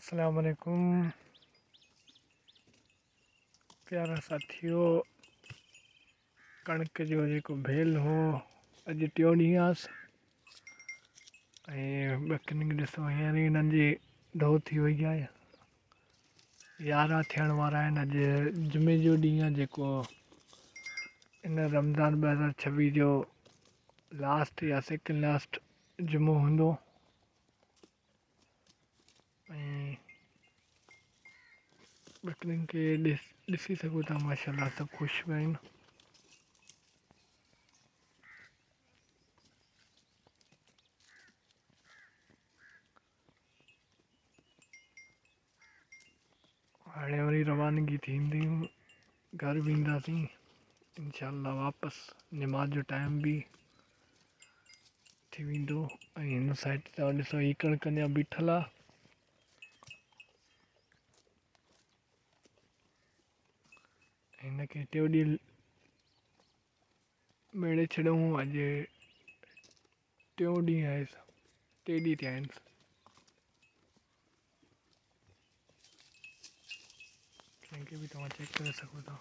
अस्सलाम वालेकुम प्यारा साथियों। कणक जो जेको भेल हो अॼु टियों ॾींहुं आहे ऐं ॿकरियुनि ॾिसो हींअर ई हिननि जी धो थी वई आहे। 11 थियण वारा आहिनि। अॼु जुमे जो ॾींहुं आहे जेको इन रमज़ान 2026 जो लास्ट या सेकेंड लास्ट जुमो हूंदो। ऐं ॿकरियुनि खे ॾिसी सघो था माशाल्लाह सभु ख़ुशि पिया आहिनि। हाणे वरी रवानगी थींदी, घर वेंदासीं इंशाअल्लाह वापसि। नमाज़ जो टाइम बि थी वेंदो। ऐं हिन साइड तव्हां ॾिसो हीअ कणिक अञा बीठल आहे। हिनखे टियों ॾींहुं मेड़े छॾूं। अॼु टियों ॾींहुं आहे, 3 ॾींहं थिया आहिनि। कंहिंखे बि तव्हां चेक करे सघो था।